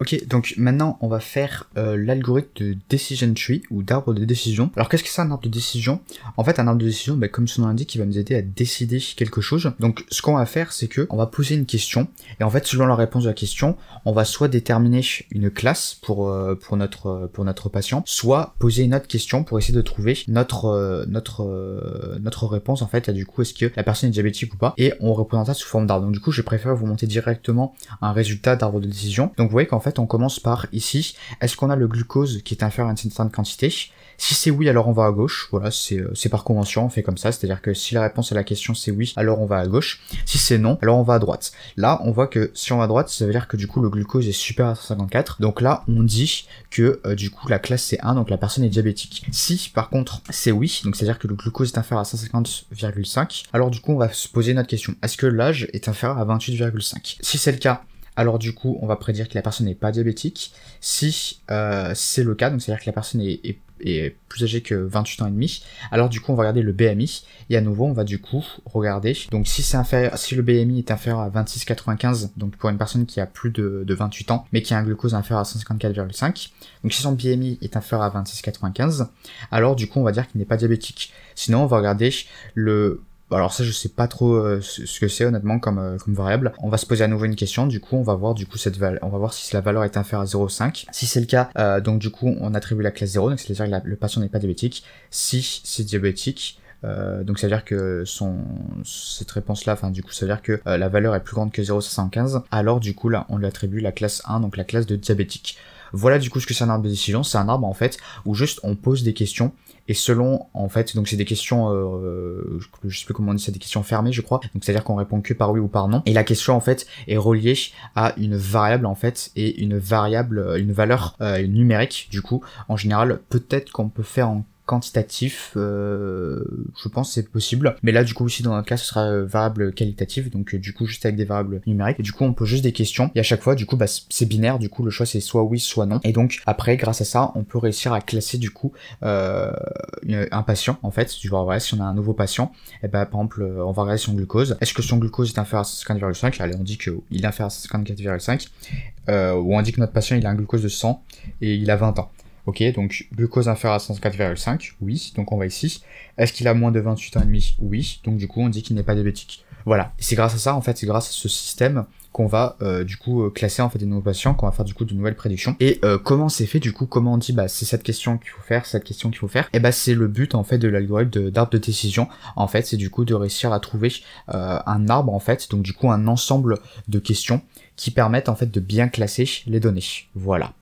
Ok, donc maintenant on va faire l'algorithme de decision tree ou d'arbre de décision. Alors qu'est-ce que c'est un arbre de décision? En fait un arbre de décision, comme son nom l'indique, il va nous aider à décider quelque chose. Donc ce qu'on va faire, c'est que on va poser une question et en fait selon la réponse de la question, on va soit déterminer une classe pour notre patient, soit poser une autre question pour essayer de trouver notre réponse en fait à du coup est-ce que la personne est diabétique ou pas, et on représente ça sous forme d'arbre. Donc du coup je préfère vous montrer directement un résultat d'arbre de décision. Donc vous voyez qu'en fait on commence par ici, est-ce qu'on a le glucose qui est inférieur à une certaine quantité? Si c'est oui, alors on va à gauche, voilà, c'est par convention, on fait comme ça, c'est-à-dire que si la réponse à la question c'est oui, alors on va à gauche, si c'est non, alors on va à droite. Là, on voit que si on va à droite, ça veut dire que du coup le glucose est supérieur à 154, donc là on dit que du coup la classe c'est 1, donc la personne est diabétique. Si par contre c'est oui, donc c'est-à-dire que le glucose est inférieur à 150,5, alors du coup on va se poser notre question, est-ce que l'âge est inférieur à 28,5? Si c'est le cas, alors du coup, on va prédire que la personne n'est pas diabétique. Si c'est le cas, donc c'est-à-dire que la personne est plus âgée que 28 ans et demi, alors du coup on va regarder le BMI, et à nouveau on va du coup regarder, donc si le BMI est inférieur à 26,95, donc pour une personne qui a plus de 28 ans, mais qui a un glucose inférieur à 154,5, donc si son BMI est inférieur à 26,95, alors du coup on va dire qu'il n'est pas diabétique. Sinon on va regarder alors ça je sais pas trop ce que c'est honnêtement comme variable. On va se poser à nouveau une question, du coup on va voir du coup on va voir si la valeur est inférieure à 0,5. Si c'est le cas, donc du coup on attribue la classe 0, donc c'est-à-dire que le patient n'est pas diabétique. Si c'est diabétique, donc ça veut dire que cette réponse-là, du coup ça veut dire que la valeur est plus grande que 0,75, alors du coup là on lui attribue la classe 1, donc la classe de diabétique. Voilà du coup ce que c'est un arbre de décision, c'est un arbre en fait où juste on pose des questions, et selon, en fait, donc c'est des questions, je sais plus comment on dit, c'est des questions fermées je crois, donc c'est à dire qu'on répond que par oui ou par non, et la question en fait est reliée à une variable en fait, et une valeur numérique. Du coup en général peut-être qu'on peut faire en quantitatif, je pense c'est possible, mais là du coup ici dans notre cas ce sera variable qualitative, donc du coup juste avec des variables numériques, et du coup on pose juste des questions, et à chaque fois du coup c'est binaire, du coup le choix c'est soit oui soit non, et donc après grâce à ça on peut réussir à classer du coup un patient en fait. Tu vois, voilà, si on a un nouveau patient, et par exemple on va regarder son glucose, est-ce que son glucose est inférieur à 150,5, allez on dit qu'il est inférieur à 154,5, ou on dit que notre patient il a un glucose de 100 et il a 20 ans. Ok, donc glucose inférieur à 104,5, oui, donc on va ici. Est-ce qu'il a moins de 28 ans et demi? Oui, donc du coup on dit qu'il n'est pas diabétique. Voilà, c'est grâce à ça, en fait, c'est grâce à ce système qu'on va du coup classer en fait des nouveaux patients, qu'on va faire du coup de nouvelles prédictions. Et comment c'est fait du coup, comment on dit c'est cette question qu'il faut faire, cette question qu'il faut faire, et c'est le but en fait de l'algorithme d'arbre de décision. En fait c'est du coup de réussir à trouver un arbre en fait, donc du coup un ensemble de questions qui permettent en fait de bien classer les données. Voilà.